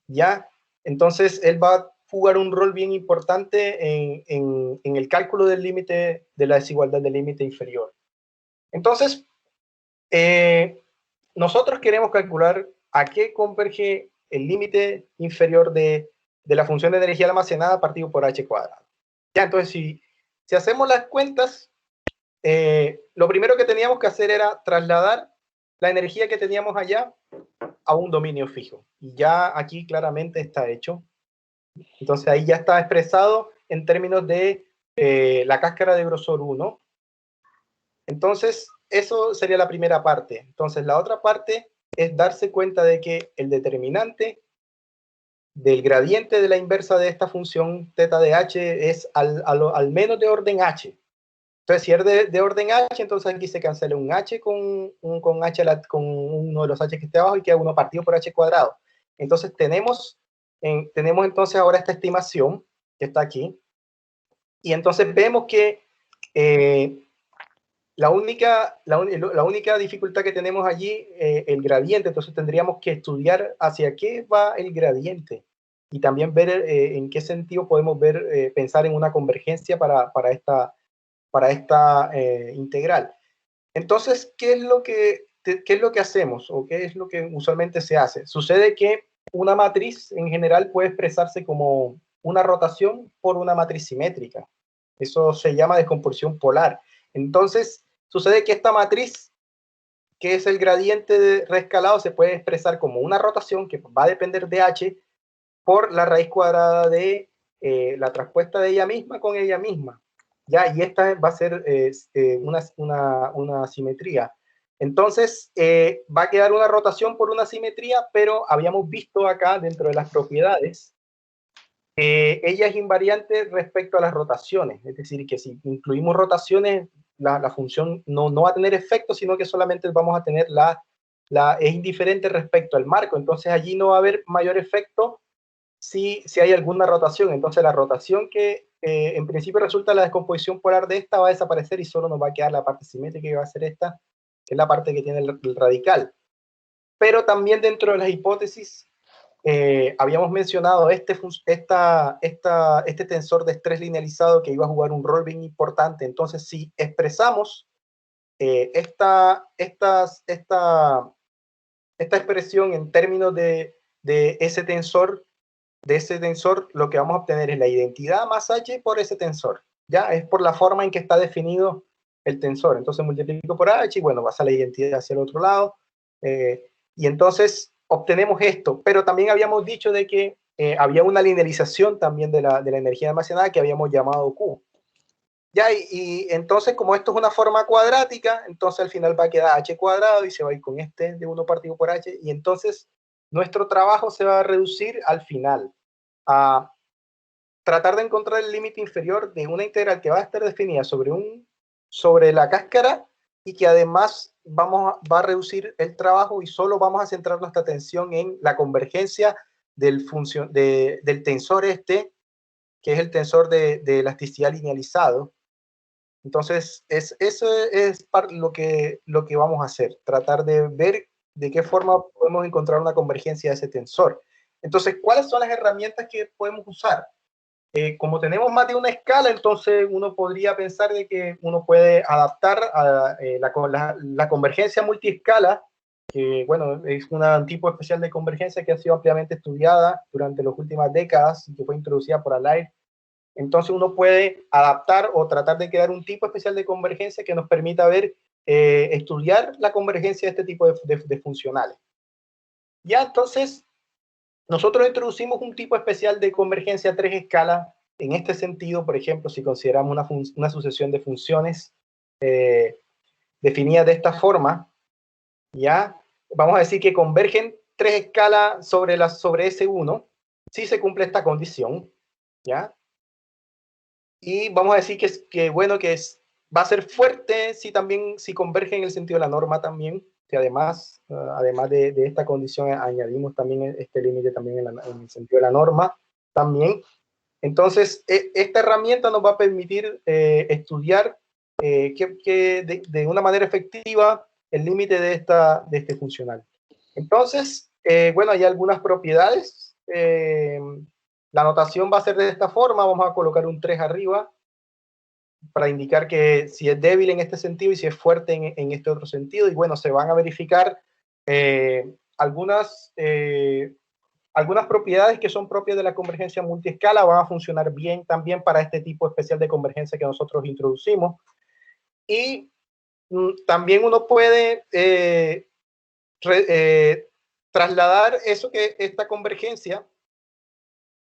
¿ya? Entonces, él va a jugar un rol bien importante en el cálculo del límite, de la desigualdad del límite inferior. Entonces, nosotros queremos calcular a qué converge el límite inferior de la función de energía almacenada partido por h cuadrado. Ya, entonces, si hacemos las cuentas, lo primero que teníamos que hacer era trasladar la energía que teníamos allá a un dominio fijo. Y ya aquí claramente está hecho. Entonces ahí ya está expresado en términos de la cáscara de grosor 1. Entonces, eso sería la primera parte. Entonces, la otra parte es darse cuenta de que el determinante del gradiente de la inversa de esta función θ de h es al menos de orden h. Entonces, si es de orden h, entonces aquí se cancela un h con uno de los h que esté abajo y queda 1 partido por h cuadrado. Entonces, tenemos entonces ahora esta estimación que está aquí. Y entonces vemos que la única dificultad que tenemos allí, el gradiente, entonces tendríamos que estudiar hacia qué va el gradiente y también ver en qué sentido podemos pensar en una convergencia para esta integral. Entonces, ¿qué es lo que hacemos o qué es lo que usualmente se hace? Sucede que una matriz en general puede expresarse como una rotación por una matriz simétrica. Eso se llama descomposición polar. Entonces, sucede que esta matriz, que es el gradiente reescalado, se puede expresar como una rotación que va a depender de h por la raíz cuadrada de la traspuesta de ella misma con ella misma. ¿Ya? Y esta va a ser una simetría. Entonces, va a quedar una rotación por una simetría, pero habíamos visto acá dentro de las propiedades ella es invariante respecto a las rotaciones, es decir, que si incluimos rotaciones, la función no va a tener efecto, sino que solamente vamos a tener es indiferente respecto al marco, entonces allí no va a haber mayor efecto si hay alguna rotación, entonces la rotación que en principio resulta la descomposición polar de esta va a desaparecer y solo nos va a quedar la parte simétrica que va a ser esta, que es la parte que tiene el radical. Pero también dentro de las hipótesis habíamos mencionado este tensor de estrés linealizado que iba a jugar un rol bien importante. Entonces, si expresamos esta expresión en términos de ese tensor, lo que vamos a obtener es la identidad más h por ese tensor. Ya es por la forma en que está definido el tensor. Entonces multiplico por h y bueno, pasa la identidad hacia el otro lado. Y entonces obtenemos esto, pero también habíamos dicho de que había una linealización también de la energía almacenada que habíamos llamado Q. Ya, y entonces como esto es una forma cuadrática, entonces al final va a quedar h cuadrado y se va a ir con este de 1 partido por h, y entonces nuestro trabajo se va a reducir al final a tratar de encontrar el límite inferior de una integral que va a estar definida sobre la cáscara y que además va a reducir el trabajo y solo vamos a centrar nuestra atención en la convergencia del tensor que es el tensor de elasticidad linealizado. Entonces, eso es lo que vamos a hacer, tratar de ver de qué forma podemos encontrar una convergencia de ese tensor. Entonces, ¿cuáles son las herramientas que podemos usar? Como tenemos más de una escala, entonces uno podría pensar de que uno puede adaptar a la convergencia multiescala, que bueno, es un tipo especial de convergencia que ha sido ampliamente estudiada durante las últimas décadas y que fue introducida por Allaire. Entonces uno puede adaptar o tratar de crear un tipo especial de convergencia que nos permita estudiar la convergencia de este tipo de funcionales. Ya, entonces, nosotros introducimos un tipo especial de convergencia a 3 escalas. En este sentido, por ejemplo, si consideramos una sucesión de funciones definidas de esta forma, ya vamos a decir que convergen 3 escalas sobre S1, si se cumple esta condición, ¿ya? Y vamos a decir que va a ser fuerte si converge en el sentido de la norma también, que además de esta condición añadimos también este límite también en el sentido de la norma también. Entonces, esta herramienta nos va a permitir estudiar de una manera efectiva el límite de este funcional. Entonces, bueno, hay algunas propiedades. La notación va a ser de esta forma, vamos a colocar un 3 arriba, para indicar que si es débil en este sentido y si es fuerte en este otro sentido. Y bueno, se van a verificar algunas propiedades que son propias de la convergencia multiescala, van a funcionar bien también para este tipo especial de convergencia que nosotros introducimos. Y también uno puede trasladar esta convergencia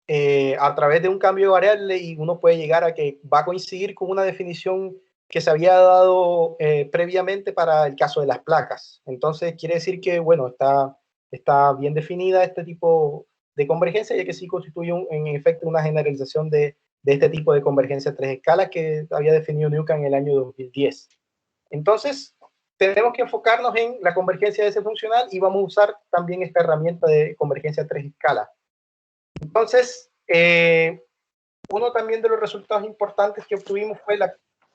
a través de un cambio de variable, y uno puede llegar a que va a coincidir con una definición que se había dado previamente para el caso de las placas. Entonces quiere decir que, bueno, está bien definida este tipo de convergencia, ya que sí constituye en efecto una generalización de este tipo de convergencia a tres escalas que había definido Newton en el año 2010. Entonces, tenemos que enfocarnos en la convergencia de ese funcional y vamos a usar también esta herramienta de convergencia a tres escalas. Entonces, uno también de los resultados importantes que obtuvimos fue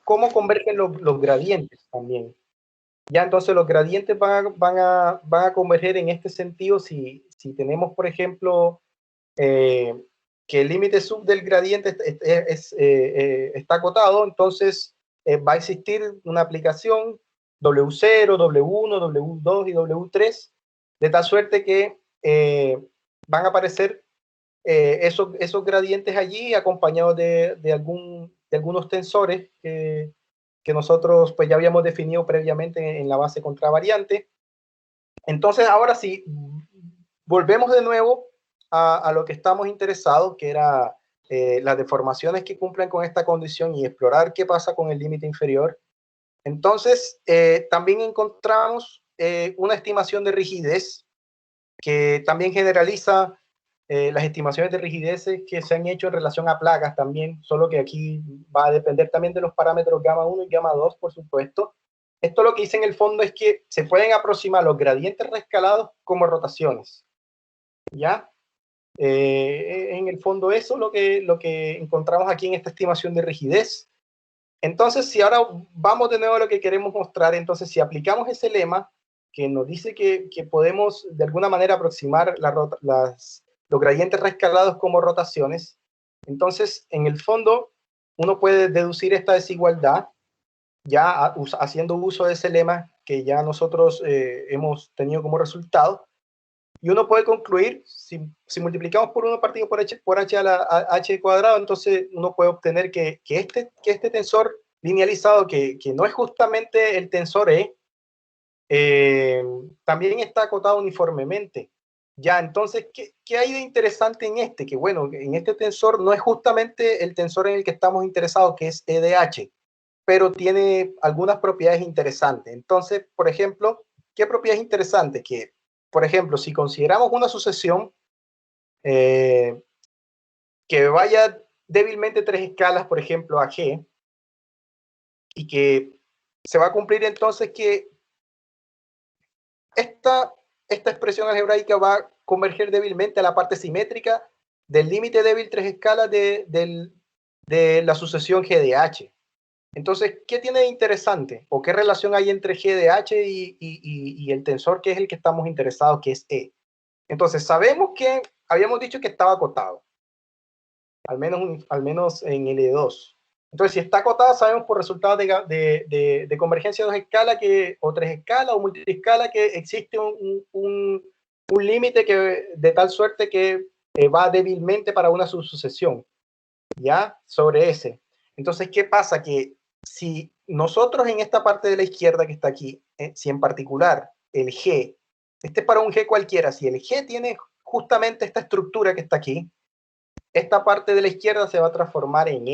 cómo convergen los gradientes también. Ya, entonces los gradientes van a converger en este sentido si tenemos, por ejemplo, que el límite sub del gradiente está acotado, entonces va a existir una aplicación W0, W1, W2 y W3, de tal suerte que van a aparecer esos gradientes allí acompañados de algunos tensores que nosotros pues ya habíamos definido previamente en la base contravariante. Entonces ahora sí, volvemos de nuevo a lo que estamos interesados, que era las deformaciones que cumplen con esta condición y explorar qué pasa con el límite inferior. Entonces también encontramos una estimación de rigidez que también generaliza las estimaciones de rigideces que se han hecho en relación a placas también, solo que aquí va a depender también de los parámetros gamma 1 y gamma 2, por supuesto. Esto lo que dice en el fondo es que se pueden aproximar los gradientes reescalados como rotaciones, ¿ya? En el fondo eso es lo que encontramos aquí en esta estimación de rigidez. Entonces, si ahora vamos de nuevo a lo que queremos mostrar, entonces si aplicamos ese lema que nos dice que podemos de alguna manera aproximar los gradientes reescalados como rotaciones, entonces en el fondo uno puede deducir esta desigualdad ya haciendo uso de ese lema que ya nosotros hemos tenido como resultado, y uno puede concluir, si multiplicamos por 1 partido por h a la h cuadrado, entonces uno puede obtener que este tensor linealizado, que no es justamente el tensor también está acotado uniformemente. Ya, entonces, ¿qué hay de interesante en este? Que bueno, en este tensor no es justamente el tensor en el que estamos interesados, que es EDH, pero tiene algunas propiedades interesantes. Entonces, por ejemplo, ¿qué propiedades interesantes? Que, por ejemplo, si consideramos una sucesión que vaya débilmente 3 escalas, por ejemplo, a G, y que se va a cumplir entonces que esta expresión algebraica va a converger débilmente a la parte simétrica del límite débil 3 escalas de la sucesión G de H. Entonces, ¿qué tiene de interesante? ¿O qué relación hay entre G de H y el tensor que es el que estamos interesados, que es E? Entonces, sabemos que habíamos dicho que estaba acotado, al menos en L2. Entonces, si está acotada, sabemos por resultados de convergencia de 2 escalas o 3 escalas o multiescala que existe un límite de tal suerte que va débilmente para una subsucesión, ¿ya? Sobre ese. Entonces, ¿qué pasa? Que si nosotros en esta parte de la izquierda que está aquí, si en particular el G, este es para un G cualquiera, si el G tiene justamente esta estructura que está aquí, esta parte de la izquierda se va a transformar en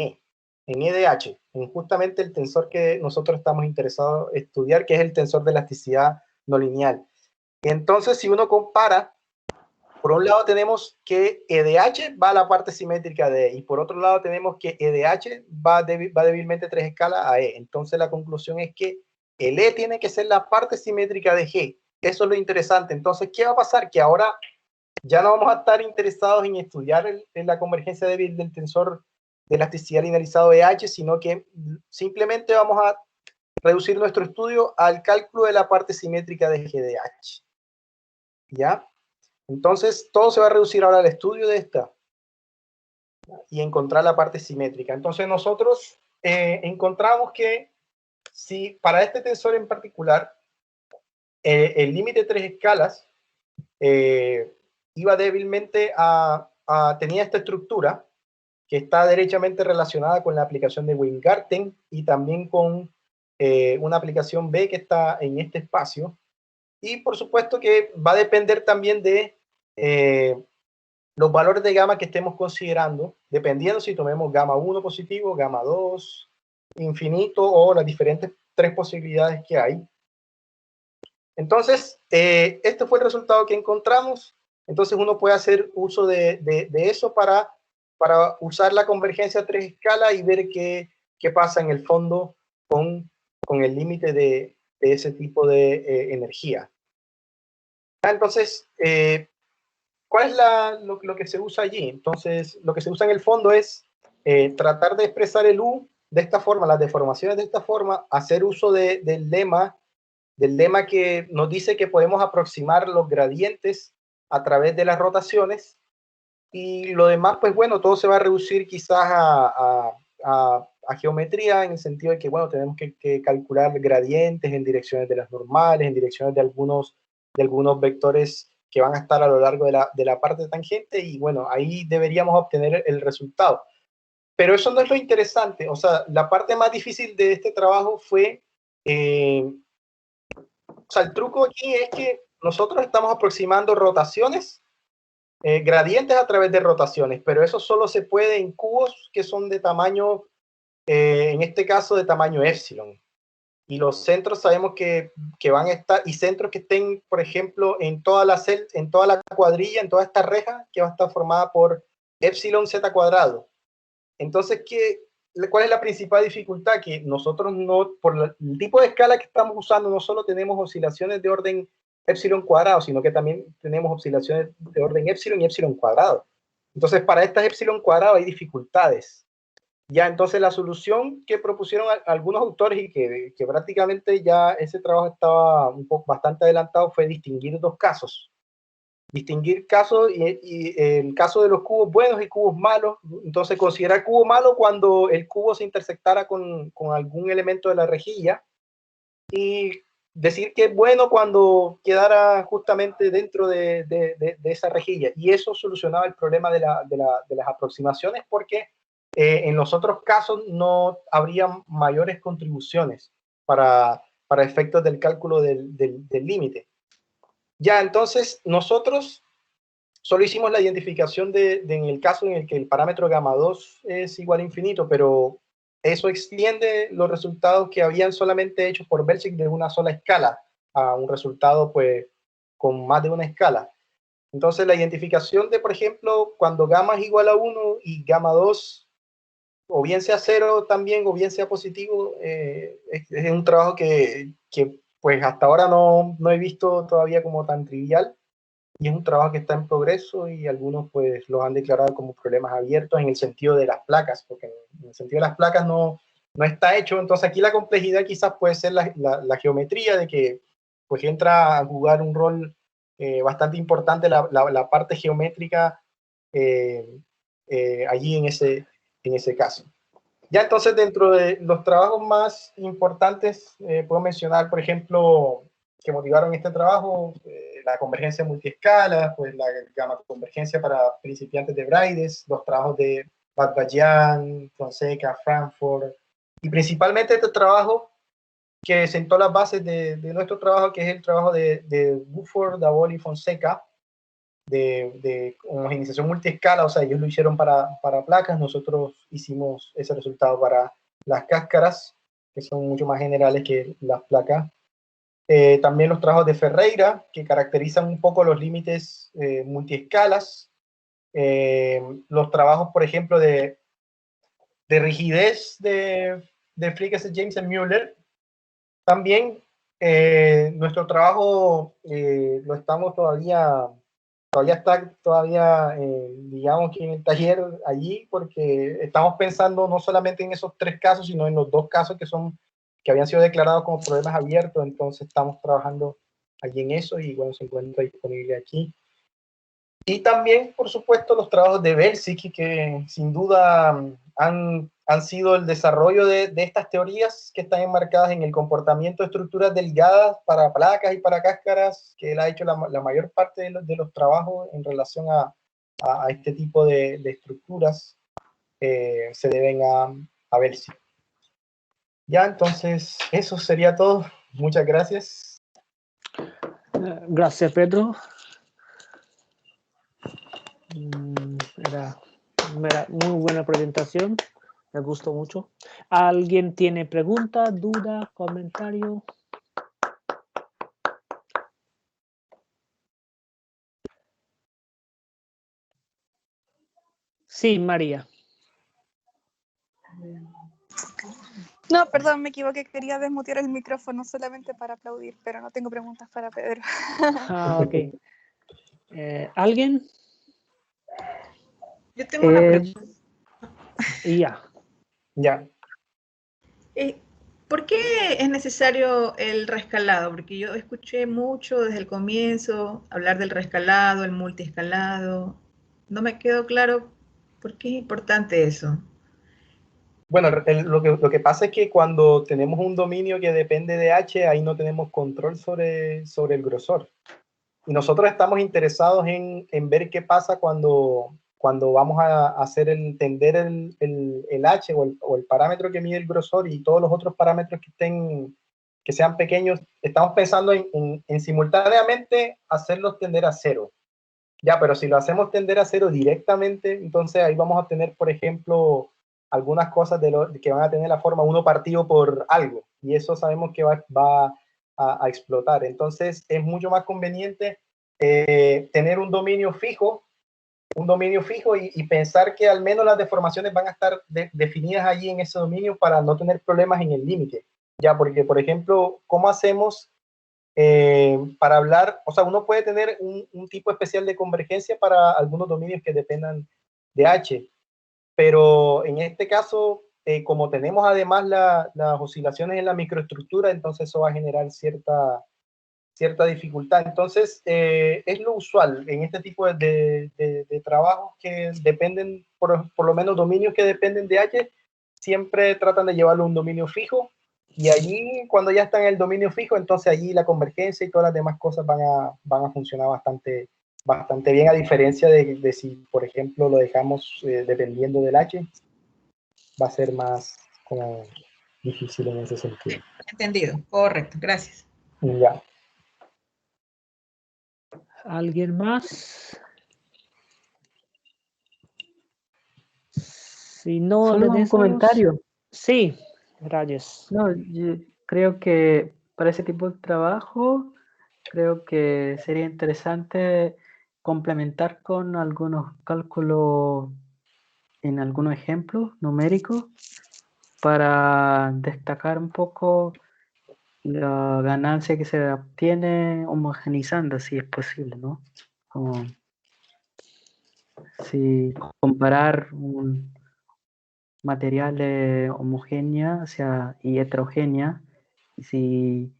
EDH, en justamente el tensor que nosotros estamos interesados en estudiar, que es el tensor de elasticidad no lineal. Entonces, si uno compara, por un lado tenemos que EDH va a la parte simétrica de E, y por otro lado tenemos que EDH va débilmente 3 escalas a E. Entonces la conclusión es que el E tiene que ser la parte simétrica de G. Eso es lo interesante. Entonces, ¿qué va a pasar? Que ahora ya no vamos a estar interesados en estudiar en la convergencia débil del tensor de elasticidad linealizado EH, sino que simplemente vamos a reducir nuestro estudio al cálculo de la parte simétrica de GDH. ¿Ya? Entonces, todo se va a reducir ahora al estudio de esta y encontrar la parte simétrica. Entonces, nosotros encontramos que si para este tensor en particular, el límite de 3 escalas iba débilmente tenía esta estructura que está derechamente relacionada con la aplicación de Weingarten y también con una aplicación B que está en este espacio. Y por supuesto que va a depender también de los valores de gamma que estemos considerando, dependiendo si tomemos gamma 1 positivo, gamma 2, infinito o las diferentes 3 posibilidades que hay. Entonces, este fue el resultado que encontramos. Entonces uno puede hacer uso de eso para usar la convergencia a 3 escalas y ver qué pasa en el fondo con el límite de ese tipo de energía. Entonces, ¿cuál es lo que se usa allí? Entonces, lo que se usa en el fondo es tratar de expresar el U de esta forma, las deformaciones de esta forma, hacer uso del lema que nos dice que podemos aproximar los gradientes a través de las rotaciones, y lo demás, pues bueno, todo se va a reducir quizás a geometría, en el sentido de que, bueno, tenemos que calcular gradientes en direcciones de las normales, en direcciones de algunos vectores que van a estar a lo largo de la parte tangente, y bueno, ahí deberíamos obtener el resultado. Pero eso no es lo interesante. O sea, la parte más difícil de este trabajo fue o sea, el truco aquí es que nosotros estamos aproximando rotaciones, gradientes a través de rotaciones, pero eso solo se puede en cubos que son de tamaño, en este caso de tamaño epsilon. Y los centros sabemos que van a estar, y centros que estén, por ejemplo, en toda la cuadrilla, en toda esta reja, que va a estar formada por epsilon z cuadrado. Entonces, ¿cuál es la principal dificultad? Que nosotros no, por el tipo de escala que estamos usando, no solo tenemos oscilaciones de orden epsilon cuadrado, sino que también tenemos oscilaciones de orden epsilon y epsilon cuadrado. Entonces, para estas epsilon cuadrado hay dificultades. Ya, entonces la solución que propusieron algunos autores, y que prácticamente ya ese trabajo estaba bastante adelantado, fue distinguir dos casos. Distinguir casos, y el caso de los cubos buenos y cubos malos. Entonces, considerar cubo malo cuando el cubo se intersectara con algún elemento de la rejilla, y decir que es bueno cuando quedara justamente dentro de esa rejilla. Y eso solucionaba el problema de las aproximaciones, porque en los otros casos no habría mayores contribuciones para efectos del cálculo del límite. Ya, entonces nosotros solo hicimos la identificación en el caso en el que el parámetro gamma 2 es igual a infinito, pero eso extiende los resultados que habían solamente hechos por Belsig de una sola escala a un resultado, pues, con más de una escala. Entonces, la identificación de, por ejemplo, cuando gamma es igual a 1 y gamma 2, o bien sea 0 también, o bien sea positivo, es un trabajo que pues hasta ahora no he visto todavía como tan trivial, y es un trabajo que está en progreso, y algunos pues lo han declarado como problemas abiertos en el sentido de las placas, porque en el sentido de las placas no está hecho. Entonces aquí la complejidad quizás puede ser la geometría, de que pues entra a jugar un rol bastante importante la parte geométrica allí en ese caso. Ya, entonces, dentro de los trabajos más importantes, puedo mencionar, por ejemplo, que motivaron este trabajo, la convergencia multiescala, pues la gamma convergencia para principiantes de Breides, los trabajos de Badbayan, Fonseca, Frankfurt, y principalmente este trabajo que sentó las bases de nuestro trabajo, que es el trabajo de Buford, Dabol y Fonseca, de homogenización multiescala. O sea, ellos lo hicieron para placas, nosotros hicimos ese resultado para las cáscaras, que son mucho más generales que las placas. También los trabajos de Ferreira, que caracterizan un poco los límites multiescalas. Los trabajos, por ejemplo, de rigidez de Frickes, James y Müller. También nuestro trabajo lo estamos todavía está, digamos que en el taller allí, porque estamos pensando no solamente en esos 3 casos, sino en los 2 casos que habían sido declarados como problemas abiertos. Entonces estamos trabajando allí en eso, y bueno, se encuentra disponible aquí. Y también, por supuesto, los trabajos de Belsig, que sin duda han han sido el desarrollo de estas teorías que están enmarcadas en el comportamiento de estructuras delgadas para placas y para cáscaras, que él ha hecho la mayor parte de los trabajos en relación a este tipo de estructuras, se deben a Belsig. Ya, entonces, eso sería todo. Muchas gracias. Gracias, Pedro. Era muy buena presentación. Me gustó mucho. ¿Alguien tiene pregunta, duda, comentario? Sí, María. No, perdón, me equivoqué. Quería desmutear el micrófono solamente para aplaudir, pero no tengo preguntas para Pedro. Ok. ¿Alguien? Yo tengo una pregunta. Ya. Ya. ¿Por qué es necesario el reescalado? Porque yo escuché mucho desde el comienzo hablar del reescalado, el multiescalado. No me quedó claro por qué es importante eso. Bueno, lo que pasa es que cuando tenemos un dominio que depende de H, ahí no tenemos control sobre el grosor. Y nosotros estamos interesados en ver qué pasa cuando vamos a hacer tender el H o el parámetro que mide el grosor y todos los otros parámetros que sean pequeños. Estamos pensando en simultáneamente hacerlos tender a cero. Ya, pero si lo hacemos tender a cero directamente, entonces ahí vamos a tener, por ejemplo, algunas cosas que van a tener la forma 1 partido por algo. Y eso sabemos que va a explotar. Entonces es mucho más conveniente tener un dominio fijo y pensar que al menos las deformaciones van a estar definidas allí en ese dominio para no tener problemas en el límite. Ya, porque, por ejemplo, ¿cómo hacemos para hablar? O sea, uno puede tener un tipo especial de convergencia para algunos dominios que dependan de H, pero en este caso, como tenemos además las oscilaciones en la microestructura, entonces eso va a generar cierta dificultad. Entonces, es lo usual en este tipo de trabajos que dependen, por lo menos dominios que dependen de H, siempre tratan de llevarlo a un dominio fijo, y allí, cuando ya está en el dominio fijo, entonces allí la convergencia y todas las demás cosas van a funcionar bastante bien, a diferencia de si, por ejemplo, lo dejamos dependiendo del H, va a ser más como difícil en ese sentido. Entendido, correcto, gracias. Ya. ¿Alguien más? Si no, Solo un comentario. Sí, Rayes. No, yo creo que para ese tipo de trabajo, creo que sería interesante complementar con algunos cálculos en algunos ejemplos numéricos para destacar un poco la ganancia que se obtiene homogeneizando, si es posible, ¿no? Como si comparar un materiales homogénea y heterogénea, si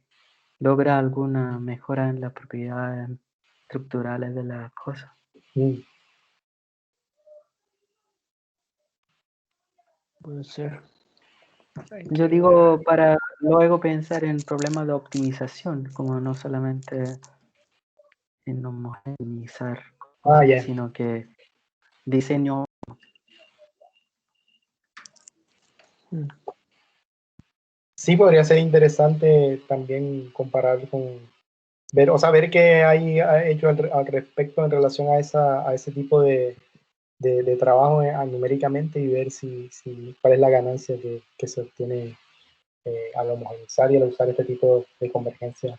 logra alguna mejora en las propiedades estructurales de las cosas. Puede ser. Yo digo para luego pensar en problemas de optimización, como no solamente en homogeneizar, sino que diseño. Sí, podría ser interesante también comparar ver qué hay hecho al respecto en relación a ese tipo de trabajo numéricamente, y ver cuál es la ganancia que se obtiene al homogeneizar y al usar este tipo de convergencia.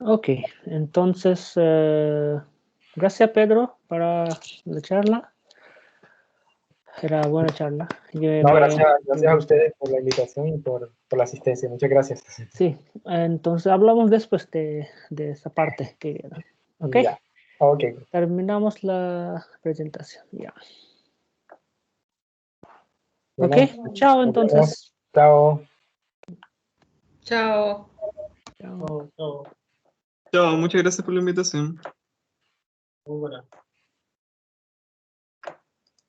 Ok, entonces, gracias Pedro para la charla. Era buena charla. No, gracias a ustedes por la invitación y por la asistencia. Muchas gracias. Sí, entonces hablamos después de esa parte que queda. ¿Ok? Ya. Ok. Terminamos la presentación. Ya. Bueno, Ok, chao entonces. Chao. Chao. Chao. Chao, muchas gracias por la invitación. Muy buena.